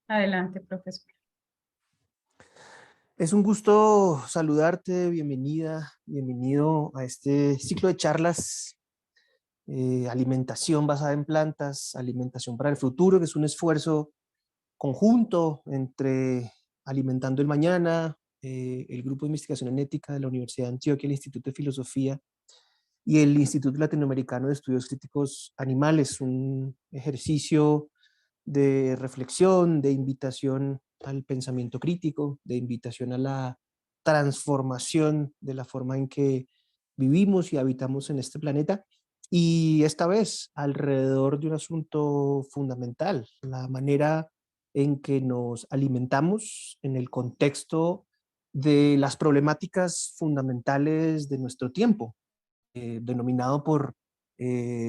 Adelante, profesor. Es un gusto saludarte, bienvenida, bienvenido a este ciclo de charlas, alimentación basada en plantas, alimentación para el futuro, que es un esfuerzo conjunto entre Alimentando el Mañana, el Grupo de Investigación en Ética de la Universidad de Antioquia, el Instituto de Filosofía y el Instituto Latinoamericano de Estudios Críticos Animales, un ejercicio de reflexión, de invitación al pensamiento crítico, de invitación a la transformación de la forma en que vivimos y habitamos en este planeta. Y esta vez alrededor de un asunto fundamental, la manera en que nos alimentamos en el contexto de las problemáticas fundamentales de nuestro tiempo, denominado por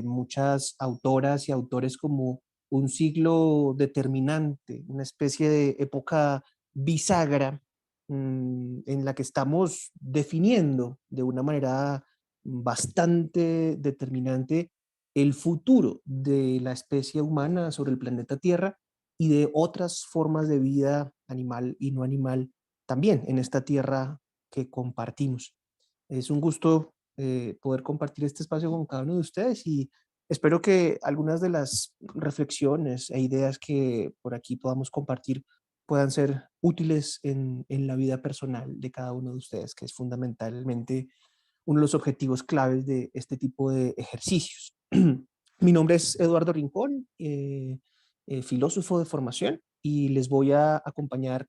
muchas autoras y autores como un siglo determinante, una especie de época bisagra en la que estamos definiendo de una manera bastante determinante el futuro de la especie humana sobre el planeta Tierra y de otras formas de vida animal y no animal también en esta tierra que compartimos. Es un gusto poder compartir este espacio con cada uno de ustedes y espero que algunas de las reflexiones e ideas que por aquí podamos compartir puedan ser útiles en la vida personal de cada uno de ustedes, que es fundamentalmente uno de los objetivos claves de este tipo de ejercicios. Mi nombre es Eduardo Rincón, filósofo de formación, y les voy a acompañar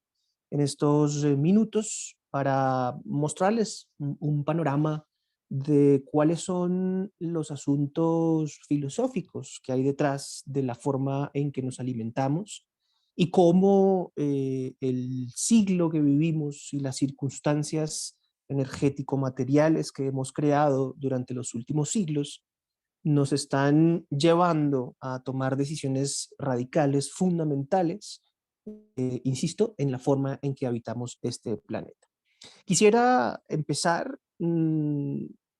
en estos minutos para mostrarles un panorama de cuáles son los asuntos filosóficos que hay detrás de la forma en que nos alimentamos y cómo el siglo que vivimos y las circunstancias energético-materiales que hemos creado durante los últimos siglos nos están llevando a tomar decisiones radicales, fundamentales, insisto, en la forma en que habitamos este planeta. Quisiera empezar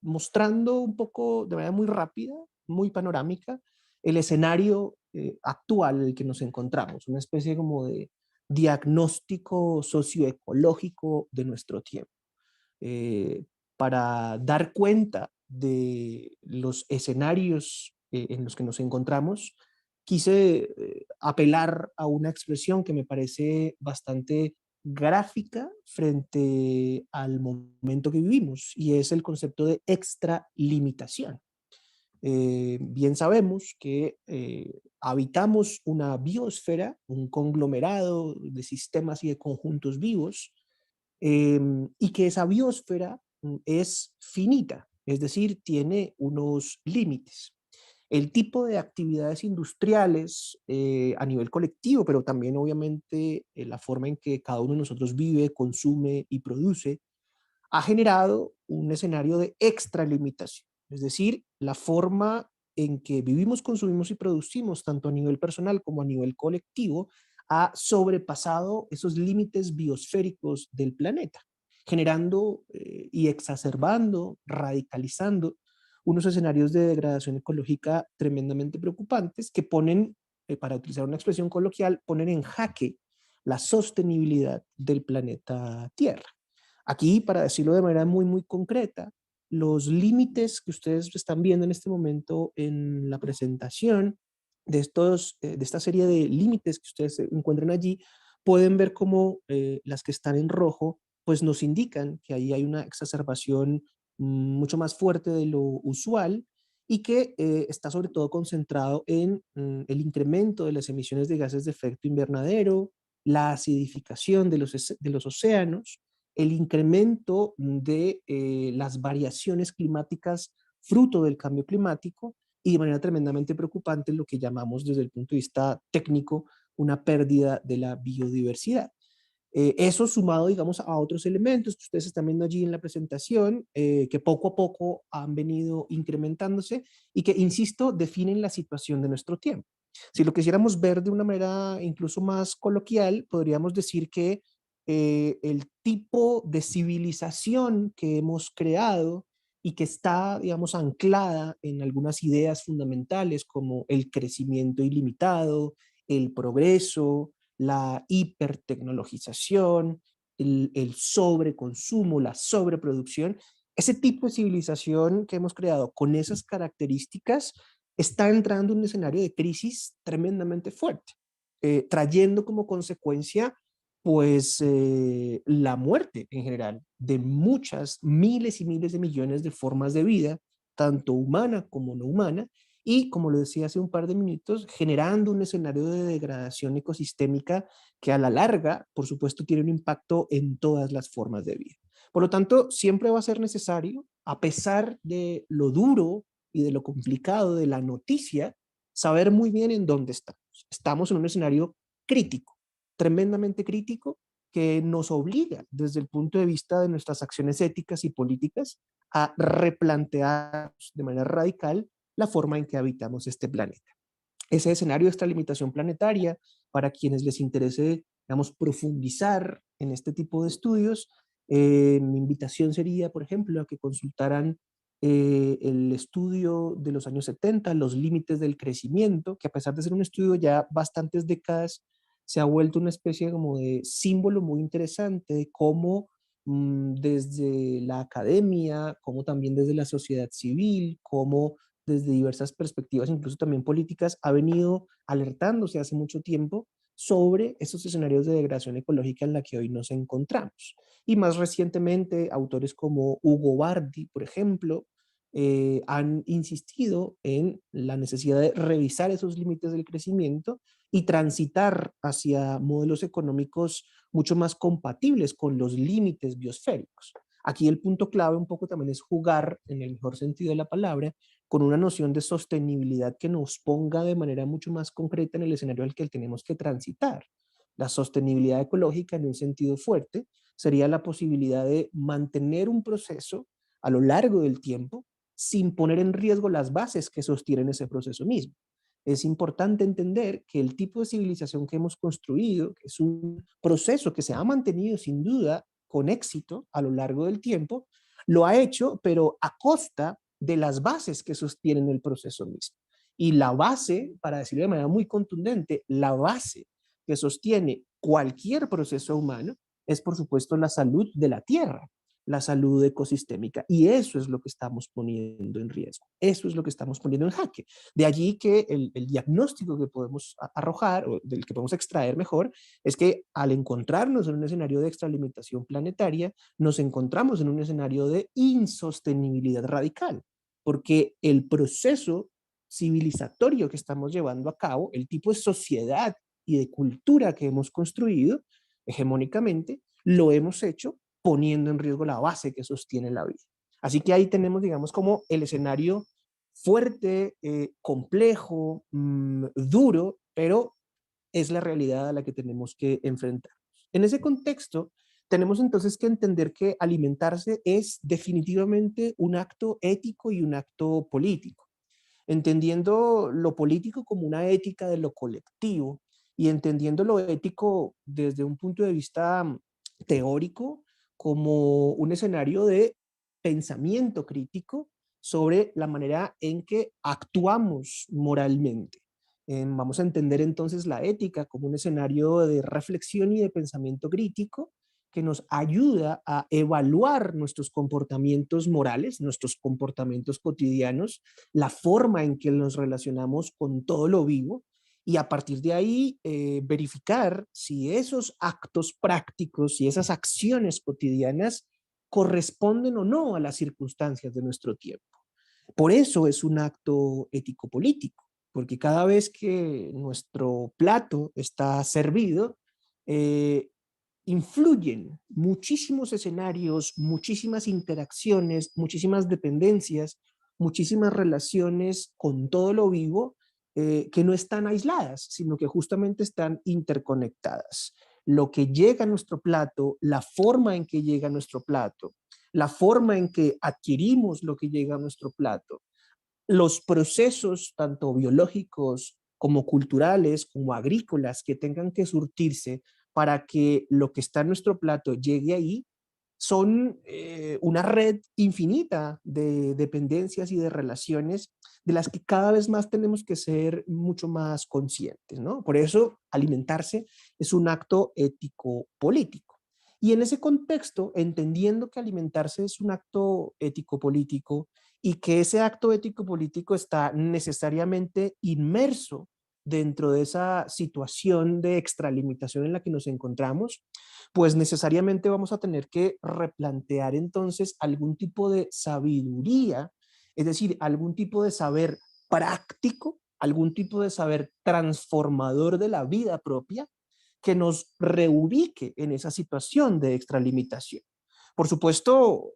mostrando un poco de manera muy rápida, muy panorámica, el escenario actual en el que nos encontramos, una especie como de diagnóstico socioecológico de nuestro tiempo, eh, para dar cuenta de los escenarios en los que nos encontramos. Quise apelar a una expresión que me parece bastante gráfica frente al momento que vivimos, y es el concepto de extralimitación. Bien sabemos que habitamos una biosfera, un conglomerado de sistemas y de conjuntos vivos, y que esa biosfera es finita, es decir, tiene unos límites. El tipo de actividades industriales a nivel colectivo, pero también obviamente la forma en que cada uno de nosotros vive, consume y produce, ha generado un escenario de extralimitación, es decir, la forma en que vivimos, consumimos y producimos, tanto a nivel personal como a nivel colectivo, ha sobrepasado esos límites biosféricos del planeta, generando y exacerbando, radicalizando unos escenarios de degradación ecológica tremendamente preocupantes que ponen, para utilizar una expresión coloquial, ponen en jaque la sostenibilidad del planeta Tierra. Aquí, para decirlo de manera muy, muy concreta, los límites que ustedes están viendo en este momento en la presentación de esta serie de límites que ustedes encuentran allí, pueden ver cómo las que están en rojo, pues nos indican que ahí hay una exacerbación mucho más fuerte de lo usual y que está sobre todo concentrado en el incremento de las emisiones de gases de efecto invernadero, la acidificación de los océanos, el incremento de las variaciones climáticas fruto del cambio climático y de manera tremendamente preocupante lo que llamamos desde el punto de vista técnico una pérdida de la biodiversidad. Eso sumado, digamos, a otros elementos que ustedes están viendo allí en la presentación, que poco a poco han venido incrementándose y que, insisto, definen la situación de nuestro tiempo. Si lo quisiéramos ver de una manera incluso más coloquial, podríamos decir que el tipo de civilización que hemos creado y que está, digamos, anclada en algunas ideas fundamentales como el crecimiento ilimitado, el progreso, la hipertecnologización, el sobreconsumo, la sobreproducción. Ese tipo de civilización que hemos creado con esas características está entrando en un escenario de crisis tremendamente fuerte, trayendo como consecuencia pues la muerte en general de muchas, miles y miles de millones de formas de vida, tanto humana como no humana, y como lo decía hace un par de minutos, generando un escenario de degradación ecosistémica que a la larga, por supuesto, tiene un impacto en todas las formas de vida. Por lo tanto, siempre va a ser necesario, a pesar de lo duro y de lo complicado de la noticia, saber muy bien en dónde estamos. Estamos en un escenario crítico, tremendamente crítico, que nos obliga desde el punto de vista de nuestras acciones éticas y políticas a replantear de manera radical la forma en que habitamos este planeta. Ese escenario de esta limitación planetaria, para quienes les interese, digamos, profundizar en este tipo de estudios, mi invitación sería, por ejemplo, a que consultaran el estudio de los años 70, Los límites del crecimiento, que a pesar de ser un estudio ya bastantes décadas, se ha vuelto una especie como de símbolo muy interesante de cómo desde la academia, como también desde la sociedad civil, como desde diversas perspectivas, incluso también políticas, ha venido alertándose hace mucho tiempo sobre estos escenarios de degradación ecológica en la que hoy nos encontramos. Y más recientemente, autores como Hugo Bardi, por ejemplo, han insistido en la necesidad de revisar esos límites del crecimiento y transitar hacia modelos económicos mucho más compatibles con los límites biosféricos. Aquí el punto clave un poco también es jugar, en el mejor sentido de la palabra, con una noción de sostenibilidad que nos ponga de manera mucho más concreta en el escenario al que tenemos que transitar. La sostenibilidad ecológica, en un sentido fuerte, sería la posibilidad de mantener un proceso a lo largo del tiempo sin poner en riesgo las bases que sostienen ese proceso mismo. Es importante entender que el tipo de civilización que hemos construido, que es un proceso que se ha mantenido sin duda con éxito a lo largo del tiempo, lo ha hecho, pero a costa de las bases que sostienen el proceso mismo. Y la base, para decirlo de manera muy contundente, la base que sostiene cualquier proceso humano es, por supuesto, la salud de la tierra, la salud ecosistémica. Y eso es lo que estamos poniendo en riesgo. Eso es lo que estamos poniendo en jaque. De allí que el diagnóstico que podemos arrojar, o del que podemos extraer mejor, es que al encontrarnos en un escenario de extralimitación planetaria, nos encontramos en un escenario de insostenibilidad radical, porque el proceso civilizatorio que estamos llevando a cabo, el tipo de sociedad y de cultura que hemos construido hegemónicamente, lo hemos hecho poniendo en riesgo la base que sostiene la vida. Así que ahí tenemos, digamos, como el escenario fuerte, complejo, duro, pero es la realidad a la que tenemos que enfrentar. En ese contexto, tenemos entonces que entender que alimentarse es definitivamente un acto ético y un acto político, entendiendo lo político como una ética de lo colectivo y entendiendo lo ético desde un punto de vista teórico como un escenario de pensamiento crítico sobre la manera en que actuamos moralmente. Vamos a entender entonces la ética como un escenario de reflexión y de pensamiento crítico que nos ayuda a evaluar nuestros comportamientos morales, nuestros comportamientos cotidianos, la forma en que nos relacionamos con todo lo vivo y a partir de ahí verificar si esos actos prácticos y esas acciones cotidianas corresponden o no a las circunstancias de nuestro tiempo. Por eso es un acto ético-político, porque cada vez que nuestro plato está servido, eh, influyen muchísimos escenarios, muchísimas interacciones, muchísimas dependencias, muchísimas relaciones con todo lo vivo que no están aisladas, sino que justamente están interconectadas. Lo que llega a nuestro plato, la forma en que llega a nuestro plato, la forma en que adquirimos lo que llega a nuestro plato, los procesos tanto biológicos como culturales, como agrícolas, que tengan que surtirse para que lo que está en nuestro plato llegue ahí, son una red infinita de dependencias y de relaciones de las que cada vez más tenemos que ser mucho más conscientes, ¿no? Por eso alimentarse es un acto ético-político. Y en ese contexto, entendiendo que alimentarse es un acto ético-político y que ese acto ético-político está necesariamente inmerso dentro de esa situación de extralimitación en la que nos encontramos, pues necesariamente vamos a tener que replantear entonces algún tipo de sabiduría, es decir, algún tipo de saber práctico, algún tipo de saber transformador de la vida propia que nos reubique en esa situación de extralimitación. Por supuesto,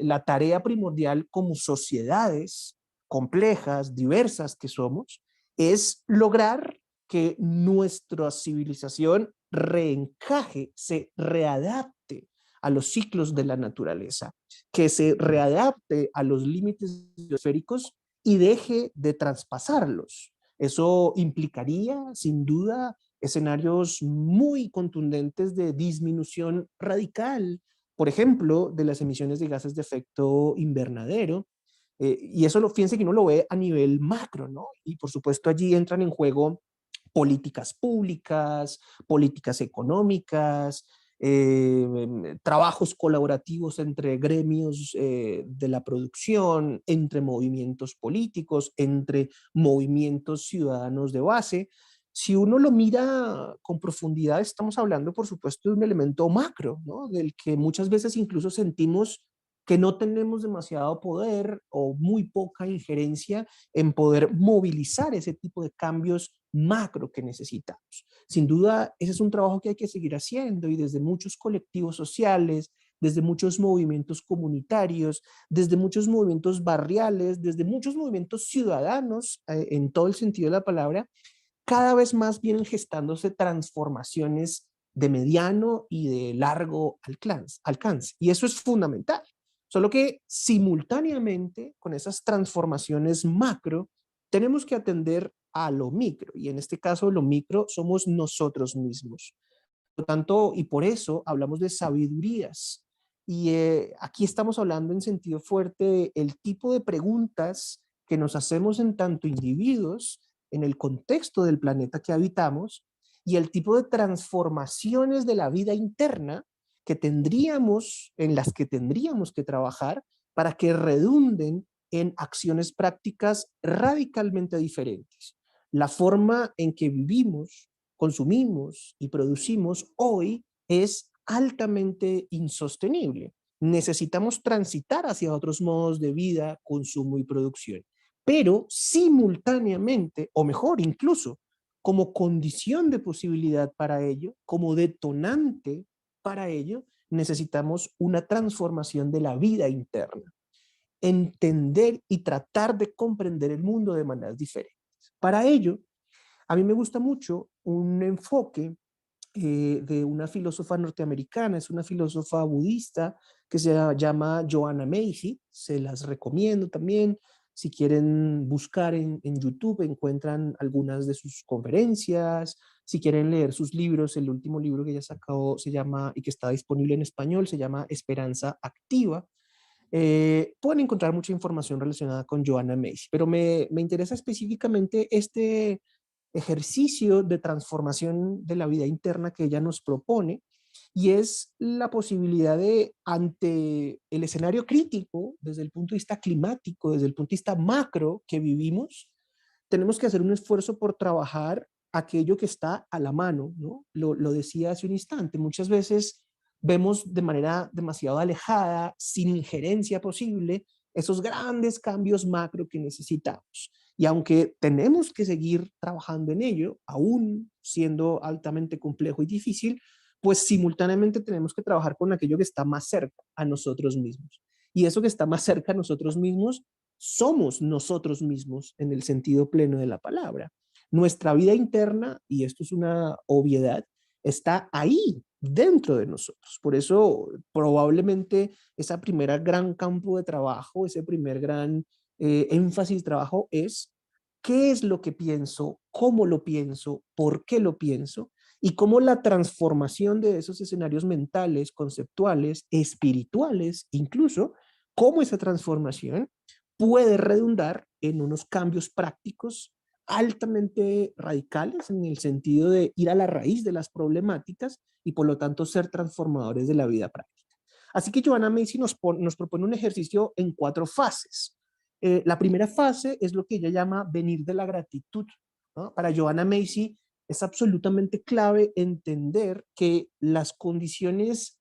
la tarea primordial como sociedades complejas, diversas que somos, es lograr que nuestra civilización reencaje, se readapte a los ciclos de la naturaleza, que se readapte a los límites biosféricos y deje de traspasarlos. Eso implicaría, sin duda, escenarios muy contundentes de disminución radical, por ejemplo, de las emisiones de gases de efecto invernadero. Y eso, fíjense que uno lo ve a nivel macro, ¿no? Y por supuesto allí entran en juego políticas públicas, políticas económicas, trabajos colaborativos entre gremios de la producción, entre movimientos políticos, entre movimientos ciudadanos de base. Si uno lo mira con profundidad, estamos hablando, por supuesto, de un elemento macro, ¿no? Del que muchas veces incluso sentimos que no tenemos demasiado poder o muy poca injerencia en poder movilizar ese tipo de cambios macro que necesitamos. Sin duda, ese es un trabajo que hay que seguir haciendo y desde muchos colectivos sociales, desde muchos movimientos comunitarios, desde muchos movimientos barriales, desde muchos movimientos ciudadanos, en todo el sentido de la palabra, cada vez más vienen gestándose transformaciones de mediano y de largo alcance. Y eso es fundamental. Solo que simultáneamente con esas transformaciones macro, tenemos que atender a lo micro. Y en este caso, lo micro somos nosotros mismos. Por lo tanto, y por eso hablamos de sabidurías. Y aquí estamos hablando en sentido fuerte el tipo de preguntas que nos hacemos en tanto individuos, en el contexto del planeta que habitamos, y el tipo de transformaciones de la vida interna que tendríamos, en las que tendríamos que trabajar para que redunden en acciones prácticas radicalmente diferentes. La forma en que vivimos, consumimos y producimos hoy es altamente insostenible. Necesitamos transitar hacia otros modos de vida, consumo y producción. Pero simultáneamente, o mejor incluso, como condición de posibilidad para ello, como detonante para ello, necesitamos una transformación de la vida interna. Entender y tratar de comprender el mundo de maneras diferentes. Para ello, a mí me gusta mucho un enfoque de una filósofa norteamericana, es una filósofa budista que se llama Joanna Macy, se las recomiendo también. Si quieren buscar en YouTube, encuentran algunas de sus conferencias. Si quieren leer sus libros, el último libro que ella sacó se llama, y que está disponible en español, se llama Esperanza Activa. Pueden encontrar mucha información relacionada con Joanna Macy, pero me interesa específicamente este ejercicio de transformación de la vida interna que ella nos propone, y es la posibilidad de, ante el escenario crítico, desde el punto de vista climático, desde el punto de vista macro que vivimos, tenemos que hacer un esfuerzo por trabajar aquello que está a la mano, ¿no? Lo decía hace un instante, muchas veces vemos de manera demasiado alejada, sin injerencia posible, esos grandes cambios macro que necesitamos. Y aunque tenemos que seguir trabajando en ello, aún siendo altamente complejo y difícil, pues simultáneamente tenemos que trabajar con aquello que está más cerca a nosotros mismos. Y eso que está más cerca a nosotros mismos somos nosotros mismos en el sentido pleno de la palabra. Nuestra vida interna, y esto es una obviedad, está ahí dentro de nosotros. Por eso probablemente esa primera gran campo de trabajo, ese primer gran énfasis de trabajo es qué es lo que pienso, cómo lo pienso, por qué lo pienso, y cómo la transformación de esos escenarios mentales, conceptuales, espirituales, incluso, cómo esa transformación puede redundar en unos cambios prácticos altamente radicales en el sentido de ir a la raíz de las problemáticas y por lo tanto ser transformadores de la vida práctica. Así que Joanna Macy nos propone un ejercicio en 4 fases. La primera fase es lo que ella llama venir de la gratitud, ¿no? Para Joanna Macy es absolutamente clave entender que las condiciones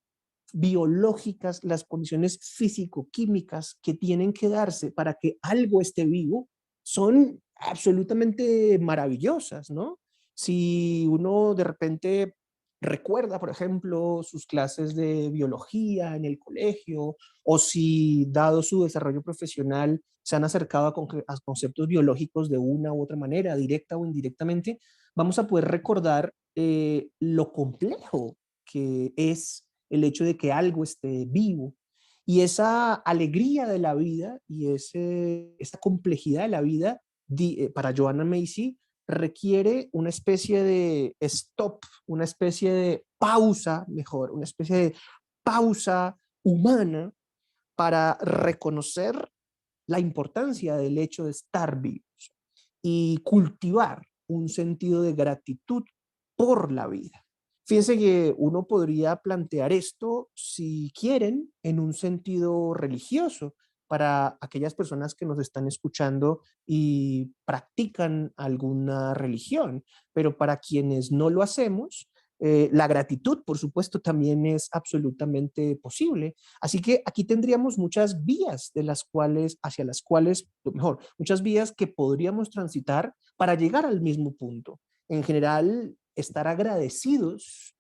biológicas, las condiciones físico-químicas que tienen que darse para que algo esté vivo son absolutamente maravillosas, ¿no? Si uno de repente recuerda, por ejemplo, sus clases de biología en el colegio, o si, dado su desarrollo profesional, se han acercado a conceptos biológicos de una u otra manera, directa o indirectamente, vamos a poder recordar lo complejo que es el hecho de que algo esté vivo. Y esa alegría de la vida y esa complejidad de la vida, para Joanna Macy, requiere una especie de stop, una especie de pausa, mejor, una especie de pausa humana para reconocer la importancia del hecho de estar vivos y cultivar un sentido de gratitud por la vida. Fíjense que uno podría plantear esto, si quieren, en un sentido religioso para aquellas personas que nos están escuchando y practican alguna religión, pero para quienes no lo hacemos, la gratitud, por supuesto, también es absolutamente posible. Así que aquí tendríamos muchas vías de las cuales, hacia las cuales, mejor, muchas vías que podríamos transitar para llegar al mismo punto. En general, estar agradecidos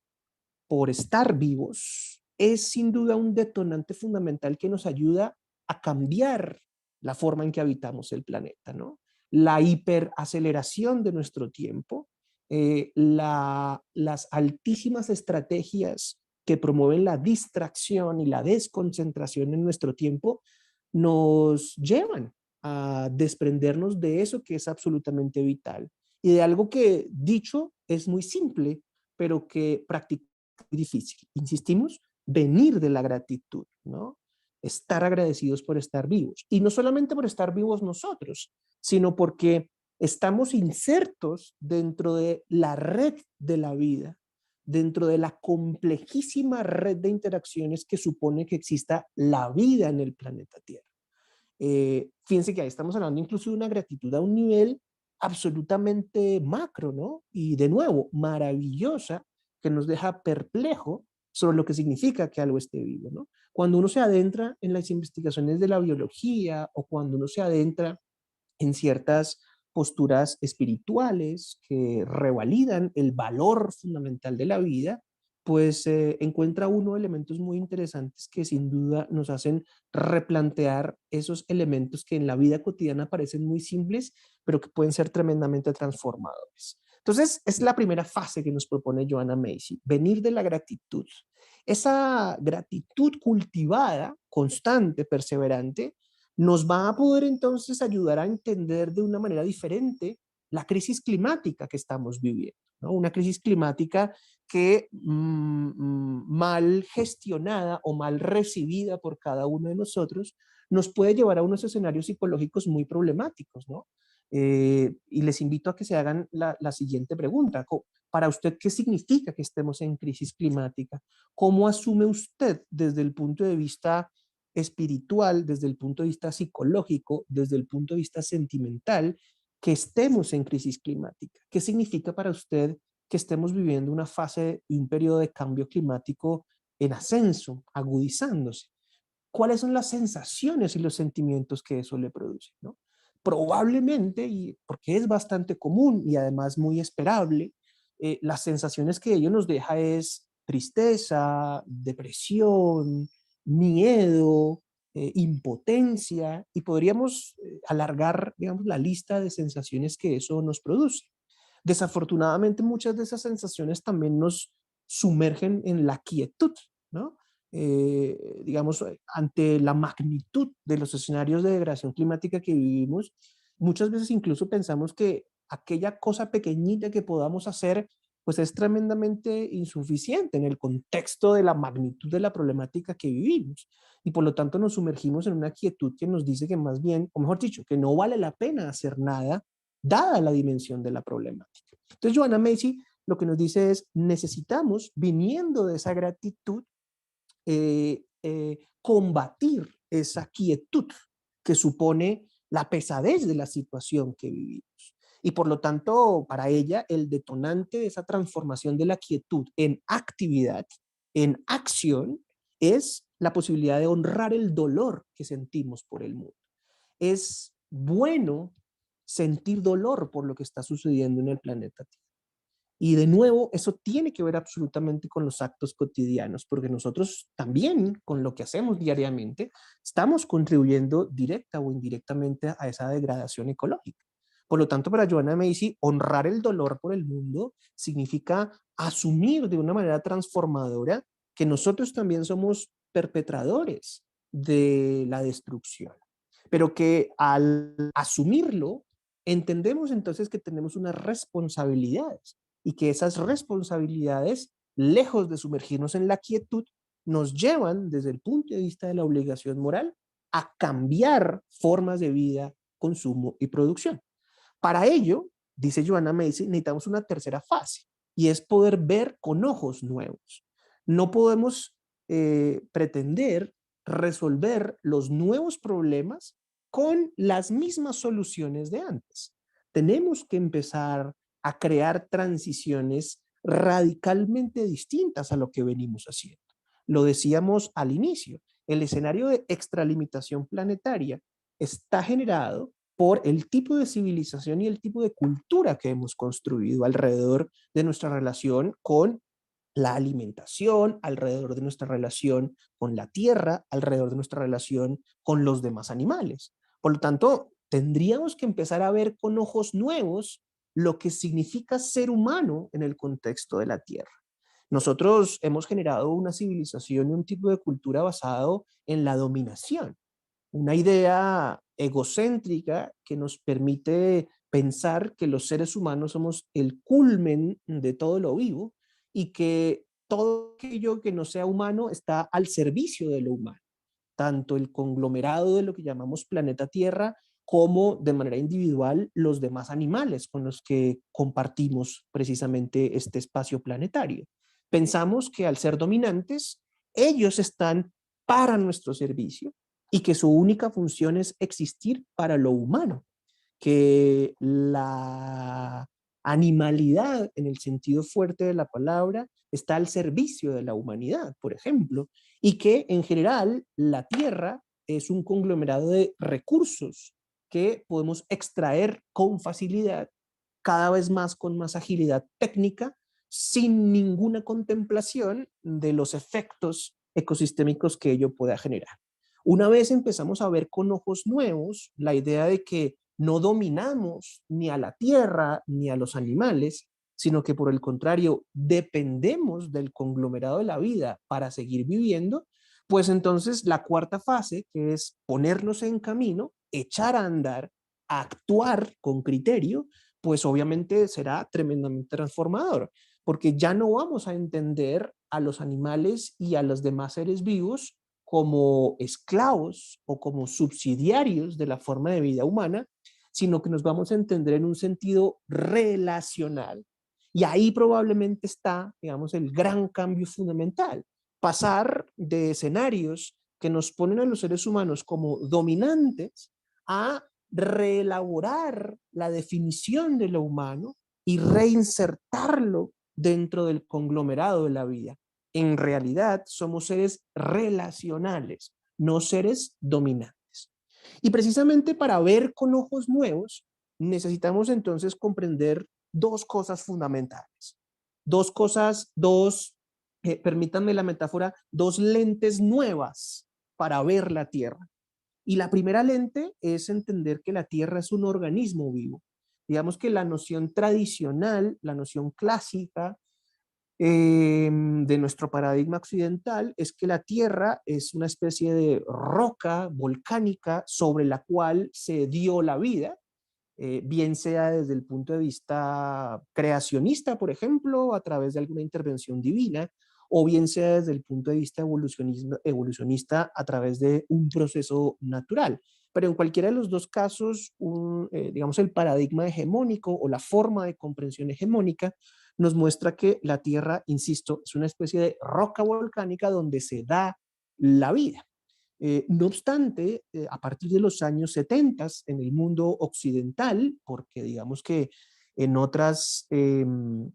por estar vivos es sin duda un detonante fundamental que nos ayuda a cambiar la forma en que habitamos el planeta, ¿no? La hiperaceleración de nuestro tiempo, las altísimas estrategias que promueven la distracción y la desconcentración en nuestro tiempo nos llevan a desprendernos de eso que es absolutamente vital y de algo que dicho es muy simple, pero que practicar es difícil. Insistimos, venir de la gratitud, ¿no? Estar agradecidos por estar vivos. Y no solamente por estar vivos nosotros, sino porque estamos insertos dentro de la red de la vida, dentro de la complejísima red de interacciones que supone que exista la vida en el planeta Tierra. Fíjense que ahí estamos hablando incluso de una gratitud a un nivel absolutamente macro, ¿no? Y de nuevo, maravillosa, que nos deja perplejo sobre lo que significa que algo esté vivo, ¿no? Cuando uno se adentra en las investigaciones de la biología o cuando uno se adentra en ciertas posturas espirituales que revalidan el valor fundamental de la vida, pues encuentra uno elementos muy interesantes que sin duda nos hacen replantear esos elementos que en la vida cotidiana parecen muy simples, pero que pueden ser tremendamente transformadores. Entonces, es la primera fase que nos propone Joanna Macy, venir de la gratitud. Esa gratitud cultivada, constante, perseverante, nos va a poder entonces ayudar a entender de una manera diferente la crisis climática que estamos viviendo, ¿no? Una crisis climática que mal gestionada o mal recibida por cada uno de nosotros nos puede llevar a unos escenarios psicológicos muy problemáticos, ¿no? Y les invito a que se hagan la siguiente pregunta. Para usted, ¿qué significa que estemos en crisis climática? ¿Cómo asume usted desde el punto de vista espiritual, desde el punto de vista psicológico, desde el punto de vista sentimental, que estemos en crisis climática? ¿Qué significa para usted que estemos viviendo una fase y un periodo de cambio climático en ascenso, agudizándose? ¿Cuáles son las sensaciones y los sentimientos que eso le produce, ¿no? Probablemente, y porque es bastante común y además muy esperable, las sensaciones que ello nos deja es tristeza, depresión, miedo, impotencia, y podríamos alargar, digamos, la lista de sensaciones que eso nos produce. Desafortunadamente, muchas de esas sensaciones también nos sumergen en la quietud, ¿no? Digamos, ante la magnitud de los escenarios de degradación climática que vivimos, muchas veces incluso pensamos que aquella cosa pequeñita que podamos hacer pues es tremendamente insuficiente en el contexto de la magnitud de la problemática que vivimos. Y por lo tanto nos sumergimos en una quietud que nos dice que más bien, o mejor dicho, que no vale la pena hacer nada dada la dimensión de la problemática. Entonces Joanna Macy lo que nos dice es, necesitamos, viniendo de esa gratitud, combatir esa quietud que supone la pesadez de la situación que vivimos. Y por lo tanto, para ella, el detonante de esa transformación de la quietud en actividad, en acción, es la posibilidad de honrar el dolor que sentimos por el mundo. Es bueno sentir dolor por lo que está sucediendo en el planeta Tierra. Y de nuevo, eso tiene que ver absolutamente con los actos cotidianos, porque nosotros también, con lo que hacemos diariamente, estamos contribuyendo directa o indirectamente a esa degradación ecológica. Por lo tanto, para Joanna Macy, honrar el dolor por el mundo significa asumir de una manera transformadora que nosotros también somos perpetradores de la destrucción, pero que al asumirlo, entendemos entonces que tenemos unas responsabilidades y que esas responsabilidades, lejos de sumergirnos en la quietud, nos llevan desde el punto de vista de la obligación moral a cambiar formas de vida, consumo y producción. Para ello, dice Joanna Macy, necesitamos una tercera fase y es poder ver con ojos nuevos. No podemos pretender resolver los nuevos problemas con las mismas soluciones de antes. Tenemos que empezar a crear transiciones radicalmente distintas a lo que venimos haciendo. Lo decíamos al inicio, el escenario de extralimitación planetaria está generado por el tipo de civilización y el tipo de cultura que hemos construido alrededor de nuestra relación con la alimentación, alrededor de nuestra relación con la tierra, alrededor de nuestra relación con los demás animales. Por lo tanto, tendríamos que empezar a ver con ojos nuevos lo que significa ser humano en el contexto de la tierra. Nosotros hemos generado una civilización y un tipo de cultura basado en la dominación, una idea egocéntrica que nos permite pensar que los seres humanos somos el culmen de todo lo vivo y que todo aquello que no sea humano está al servicio de lo humano, tanto el conglomerado de lo que llamamos planeta Tierra como de manera individual los demás animales con los que compartimos precisamente este espacio planetario. Pensamos que al ser dominantes, ellos están para nuestro servicio y que su única función es existir para lo humano, que la animalidad en el sentido fuerte de la palabra está al servicio de la humanidad, por ejemplo, y que en general la tierra es un conglomerado de recursos que podemos extraer con facilidad, cada vez más con más agilidad técnica, sin ninguna contemplación de los efectos ecosistémicos que ello pueda generar. Una vez empezamos a ver con ojos nuevos la idea de que no dominamos ni a la tierra ni a los animales, sino que por el contrario dependemos del conglomerado de la vida para seguir viviendo, pues entonces la cuarta fase, que es ponernos en camino, echar a andar, actuar con criterio, pues obviamente será tremendamente transformador, porque ya no vamos a entender a los animales y a los demás seres vivos como esclavos o como subsidiarios de la forma de vida humana, sino que nos vamos a entender en un sentido relacional. Y ahí probablemente está, digamos, el gran cambio fundamental. Pasar de escenarios que nos ponen a los seres humanos como dominantes a reelaborar la definición de lo humano y reinsertarlo dentro del conglomerado de la vida. En realidad somos seres relacionales, no seres dominantes. Y precisamente para ver con ojos nuevos, necesitamos entonces comprender dos cosas fundamentales. Dos cosas, permítanme la metáfora, dos lentes nuevas para ver la Tierra. Y la primera lente es entender que la Tierra es un organismo vivo. Digamos que la noción tradicional, la noción clásica de nuestro paradigma occidental es que la Tierra es una especie de roca volcánica sobre la cual se dio la vida bien sea desde el punto de vista creacionista, por ejemplo, a través de alguna intervención divina, o bien sea desde el punto de vista evolucionista a través de un proceso natural. Pero en cualquiera de los dos casos, digamos, el paradigma hegemónico o la forma de comprensión hegemónica nos muestra que la Tierra, insisto, es una especie de roca volcánica donde se da la vida. No obstante, a partir de los años 70 en el mundo occidental, porque digamos que en otras, en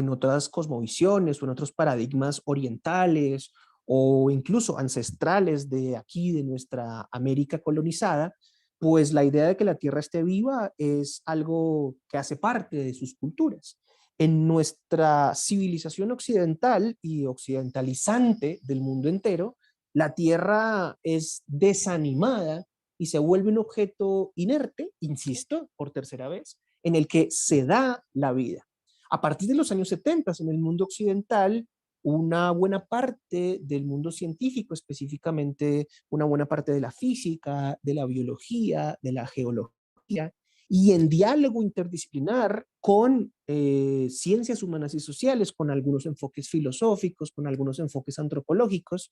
otras cosmovisiones o en otros paradigmas orientales o incluso ancestrales de aquí, de nuestra América colonizada, pues la idea de que la Tierra esté viva es algo que hace parte de sus culturas. En nuestra civilización occidental y occidentalizante del mundo entero, la Tierra es desanimada y se vuelve un objeto inerte, insisto, por tercera vez, en el que se da la vida. A partir de los años 70 en el mundo occidental, una buena parte del mundo científico, específicamente una buena parte de la física, de la biología, de la geología, y en diálogo interdisciplinar con ciencias humanas y sociales, con algunos enfoques filosóficos, con algunos enfoques antropológicos,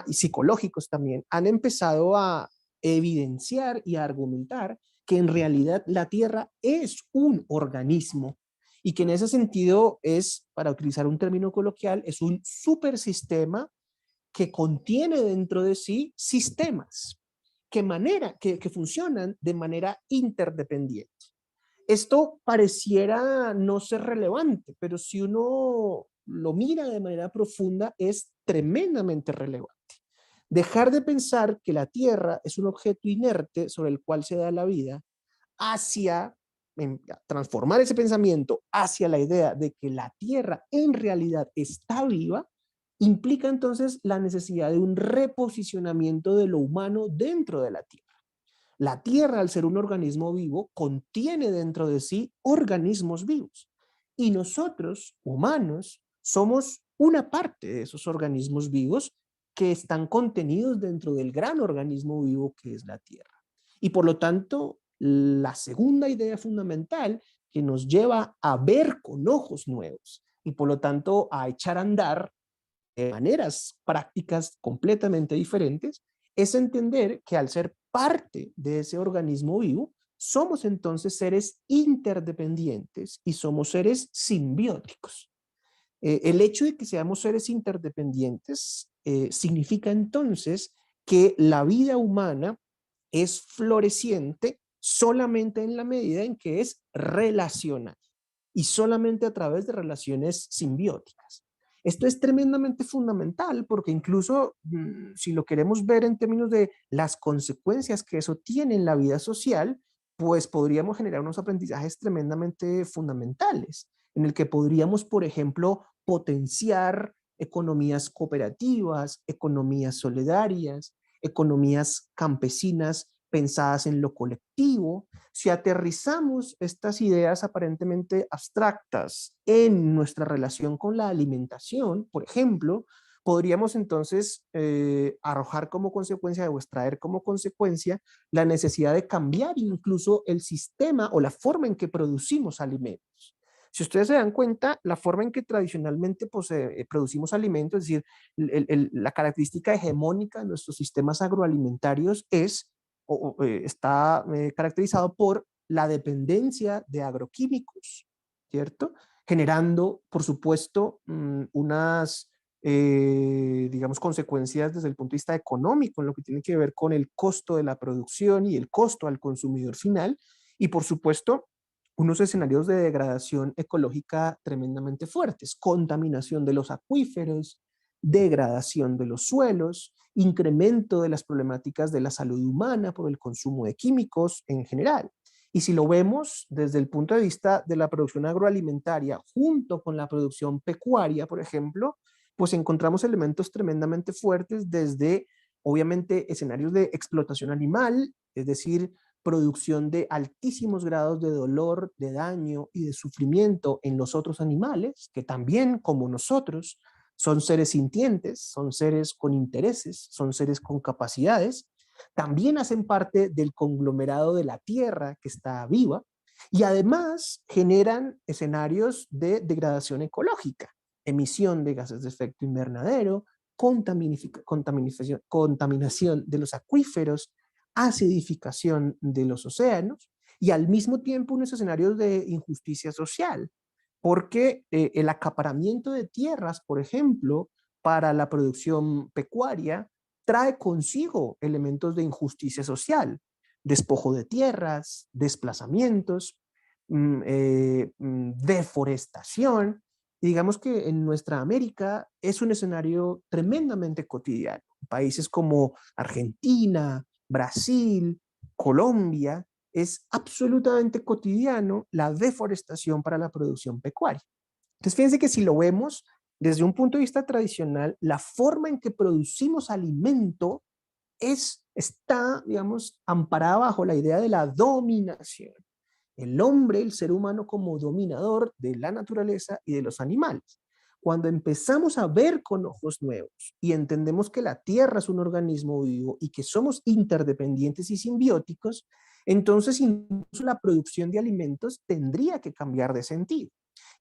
y psicológicos también, han empezado a evidenciar y a argumentar que en realidad la Tierra es un organismo y que en ese sentido es, para utilizar un término coloquial, es un supersistema que contiene dentro de sí sistemas que funcionan de manera interdependiente. Esto pareciera no ser relevante, pero si uno lo mira de manera profunda, es tremendamente relevante. Dejar de pensar que la Tierra es un objeto inerte sobre el cual se da la vida, hacia transformar ese pensamiento hacia la idea de que la Tierra en realidad está viva, implica entonces la necesidad de un reposicionamiento de lo humano dentro de la Tierra. La Tierra, al ser un organismo vivo, contiene dentro de sí organismos vivos. Y nosotros, humanos, somos una parte de esos organismos vivos que están contenidos dentro del gran organismo vivo que es la Tierra. Y por lo tanto, la segunda idea fundamental que nos lleva a ver con ojos nuevos y por lo tanto a echar a andar de maneras prácticas completamente diferentes, es entender que al ser parte de ese organismo vivo, somos entonces seres interdependientes y somos seres simbióticos. El hecho de que seamos seres interdependientes significa entonces que la vida humana es floreciente solamente en la medida en que es relacional y solamente a través de relaciones simbióticas. Esto es tremendamente fundamental porque incluso si lo queremos ver en términos de las consecuencias que eso tiene en la vida social, pues podríamos generar unos aprendizajes tremendamente fundamentales, en el que podríamos, por ejemplo, potenciar economías cooperativas, economías solidarias, economías campesinas pensadas en lo colectivo. Si aterrizamos estas ideas aparentemente abstractas en nuestra relación con la alimentación, por ejemplo, podríamos entonces arrojar como consecuencia o extraer como consecuencia la necesidad de cambiar incluso el sistema o la forma en que producimos alimentos. Si ustedes se dan cuenta, la forma en que tradicionalmente pues, producimos alimentos, es decir, la característica hegemónica de nuestros sistemas agroalimentarios es está caracterizado por la dependencia de agroquímicos, ¿cierto? Generando, por supuesto, unas, digamos, consecuencias desde el punto de vista económico, en lo que tiene que ver con el costo de la producción y el costo al consumidor final, y por supuesto, unos escenarios de degradación ecológica tremendamente fuertes, contaminación de los acuíferos, degradación de los suelos, incremento de las problemáticas de la salud humana por el consumo de químicos en general. Y si lo vemos desde el punto de vista de la producción agroalimentaria junto con la producción pecuaria, por ejemplo, pues encontramos elementos tremendamente fuertes desde, obviamente, escenarios de explotación animal, es decir, producción de altísimos grados de dolor, de daño y de sufrimiento en los otros animales, que también, como nosotros, son seres sintientes, son seres con intereses, son seres con capacidades, También hacen parte del conglomerado de la Tierra que está viva y además generan escenarios de degradación ecológica, emisión de gases de efecto invernadero, contaminación de los acuíferos, acidificación de los océanos y al mismo tiempo unos escenarios de injusticia social, porque el acaparamiento de tierras, por ejemplo, para la producción pecuaria, trae consigo elementos de injusticia social, despojo de tierras, desplazamientos, deforestación. Digamos que en nuestra América es un escenario tremendamente cotidiano. Países como Argentina, Brasil, Colombia, es absolutamente cotidiano la deforestación para la producción pecuaria. Entonces, fíjense que si lo vemos desde un punto de vista tradicional, la forma en que producimos alimento está, digamos, amparada bajo la idea de la dominación. El hombre, el ser humano como dominador de la naturaleza y de los animales. Cuando empezamos a ver con ojos nuevos y entendemos que la Tierra es un organismo vivo y que somos interdependientes y simbióticos, entonces incluso la producción de alimentos tendría que cambiar de sentido.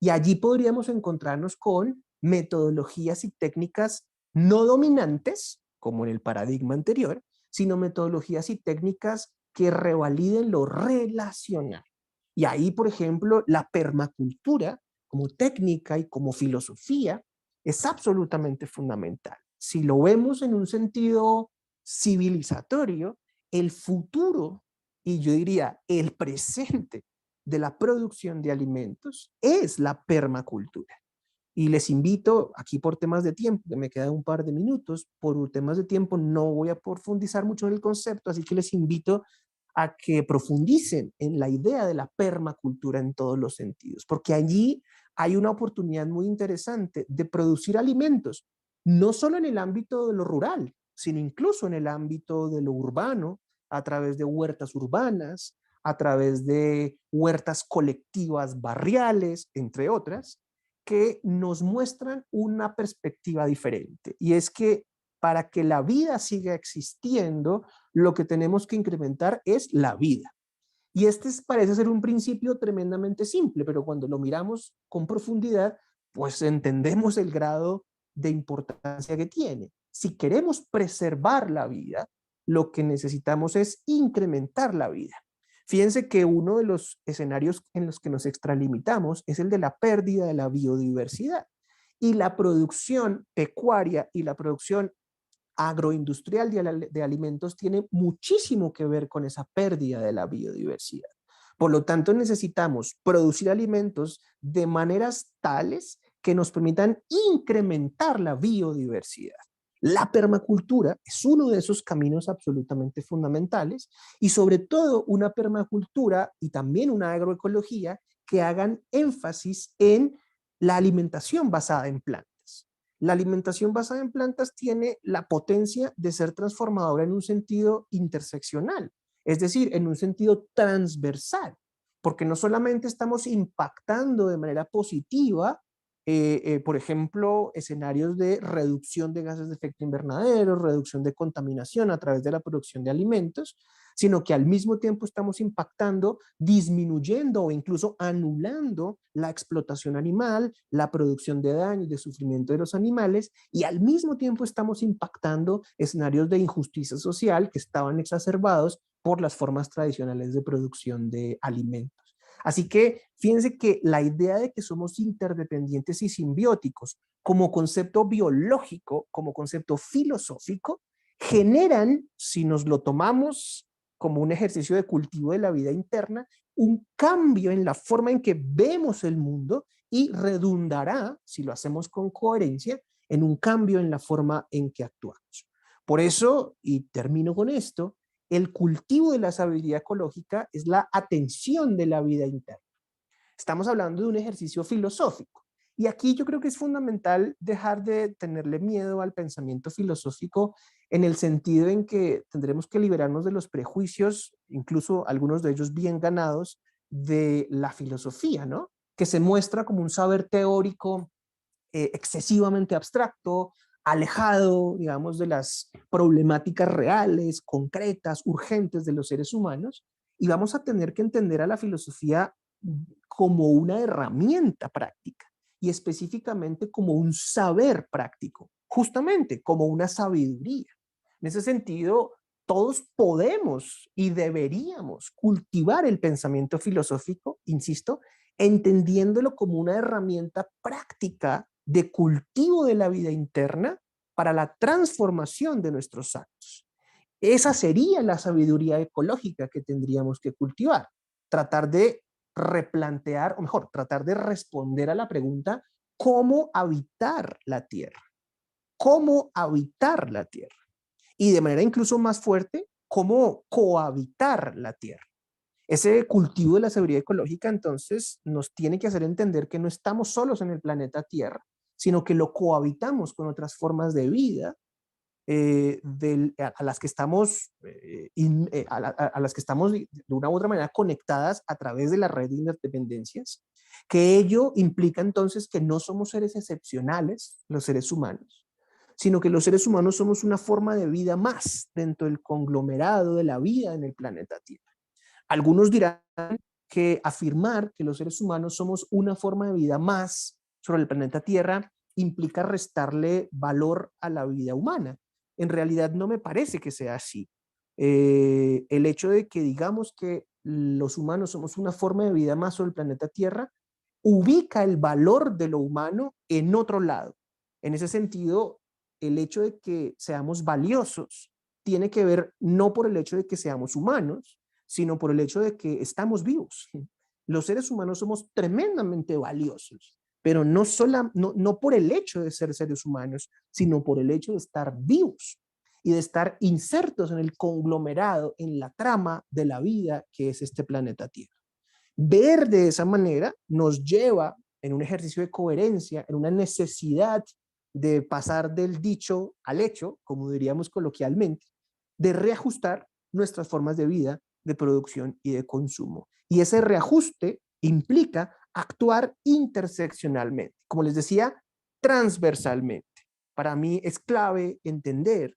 Y allí podríamos encontrarnos con metodologías y técnicas no dominantes, como en el paradigma anterior, sino metodologías y técnicas que revaliden lo relacional. Y ahí, por ejemplo, la permacultura como técnica y como filosofía es absolutamente fundamental. Si lo vemos en un sentido civilizatorio, el futuro, y yo diría el presente de la producción de alimentos es la permacultura. Y les invito, aquí por temas de tiempo, que me quedan un par de minutos, por temas de tiempo no voy a profundizar mucho en el concepto, así que les invito a que profundicen en la idea de la permacultura en todos los sentidos, porque allí hay una oportunidad muy interesante de producir alimentos, no solo en el ámbito de lo rural, sino incluso en el ámbito de lo urbano, a través de huertas urbanas, a través de huertas colectivas barriales, entre otras, que nos muestran una perspectiva diferente. Y es que para que la vida siga existiendo, lo que tenemos que incrementar es la vida. Y este parece ser un principio tremendamente simple, pero cuando lo miramos con profundidad, pues entendemos el grado de importancia que tiene. Si queremos preservar la vida, lo que necesitamos es incrementar la vida. Fíjense que uno de los escenarios en los que nos extralimitamos es el de la pérdida de la biodiversidad. Y la producción pecuaria y la producción agroindustrial de alimentos tiene muchísimo que ver con esa pérdida de la biodiversidad. Por lo tanto, necesitamos producir alimentos de maneras tales que nos permitan incrementar la biodiversidad. La permacultura es uno de esos caminos absolutamente fundamentales y sobre todo una permacultura y también una agroecología que hagan énfasis en la alimentación basada en plantas. La alimentación basada en plantas tiene la potencia de ser transformadora en un sentido interseccional, es decir, en un sentido transversal, porque no solamente estamos impactando de manera positiva, por ejemplo, escenarios de reducción de gases de efecto invernadero, reducción de contaminación a través de la producción de alimentos, sino que al mismo tiempo estamos impactando, disminuyendo o incluso anulando la explotación animal, la producción de daño y de sufrimiento de los animales, y al mismo tiempo estamos impactando escenarios de injusticia social que estaban exacerbados por las formas tradicionales de producción de alimentos. Así que fíjense que la idea de que somos interdependientes y simbióticos como concepto biológico, como concepto filosófico, generan, si nos lo tomamos como un ejercicio de cultivo de la vida interna, un cambio en la forma en que vemos el mundo y redundará, si lo hacemos con coherencia, en un cambio en la forma en que actuamos. Por eso, y termino con esto, el cultivo de la sabiduría ecológica es la atención de la vida interna. Estamos hablando de un ejercicio filosófico. Y aquí yo creo que es fundamental dejar de tenerle miedo al pensamiento filosófico en el sentido en que tendremos que liberarnos de los prejuicios, incluso algunos de ellos bien ganados, de la filosofía, ¿no? Que se muestra como un saber teórico excesivamente abstracto, alejado, digamos, de las problemáticas reales, concretas, urgentes de los seres humanos, y vamos a tener que entender a la filosofía como una herramienta práctica y específicamente como un saber práctico, justamente como una sabiduría. En ese sentido, todos podemos y deberíamos cultivar el pensamiento filosófico, insisto, entendiéndolo como una herramienta práctica de cultivo de la vida interna para la transformación de nuestros actos. Esa sería la sabiduría ecológica que tendríamos que cultivar. Tratar de replantear, o mejor, tratar de responder a la pregunta, ¿cómo habitar la Tierra? ¿Cómo habitar la Tierra? Y de manera incluso más fuerte, ¿cómo cohabitar la Tierra? Ese cultivo de la sabiduría ecológica entonces nos tiene que hacer entender que no estamos solos en el planeta Tierra, sino que lo cohabitamos con otras formas de vida a las que estamos, a las que estamos de una u otra manera conectadas a través de la red de interdependencias, que ello implica entonces que no somos seres excepcionales, los seres humanos, sino que los seres humanos somos una forma de vida más dentro del conglomerado de la vida en el planeta Tierra. Algunos dirán que afirmar que los seres humanos somos una forma de vida más sobre el planeta Tierra implica restarle valor a la vida humana. En realidad no me parece que sea así. El hecho de que digamos que los humanos somos una forma de vida más sobre el planeta Tierra ubica el valor de lo humano en otro lado. En ese sentido, el hecho de que seamos valiosos tiene que ver no por el hecho de que seamos humanos, sino por el hecho de que estamos vivos. Los seres humanos somos tremendamente valiosos, pero no por el hecho de ser seres humanos, sino por el hecho de estar vivos y de estar insertos en el conglomerado, en la trama de la vida que es este planeta Tierra. Ver de esa manera nos lleva en un ejercicio de coherencia, en una necesidad de pasar del dicho al hecho, como diríamos coloquialmente, de reajustar nuestras formas de vida, de producción y de consumo. Y ese reajuste implica actuar interseccionalmente, como les decía, transversalmente. Para mí es clave entender,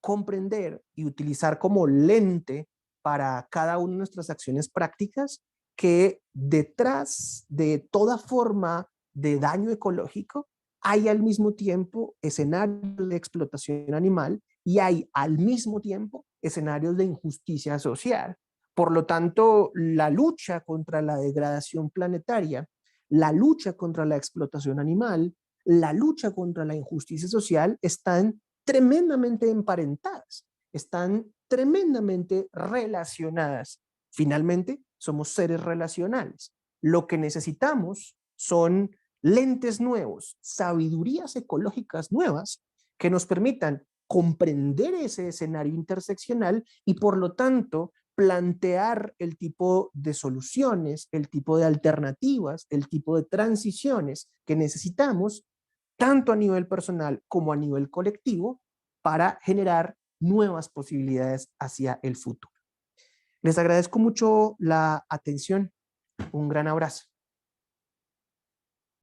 comprender y utilizar como lente para cada una de nuestras acciones prácticas que detrás de toda forma de daño ecológico hay al mismo tiempo escenarios de explotación animal y hay al mismo tiempo escenarios de injusticia social. Por lo tanto, la lucha contra la degradación planetaria, la lucha contra la explotación animal, la lucha contra la injusticia social están tremendamente emparentadas, están tremendamente relacionadas. Finalmente, somos seres relacionales. Lo que necesitamos son lentes nuevos, sabidurías ecológicas nuevas que nos permitan comprender ese escenario interseccional y por lo tanto plantear el tipo de soluciones, el tipo de alternativas, el tipo de transiciones que necesitamos tanto a nivel personal como a nivel colectivo, para generar nuevas posibilidades hacia el futuro. Les agradezco mucho la atención. Un gran abrazo.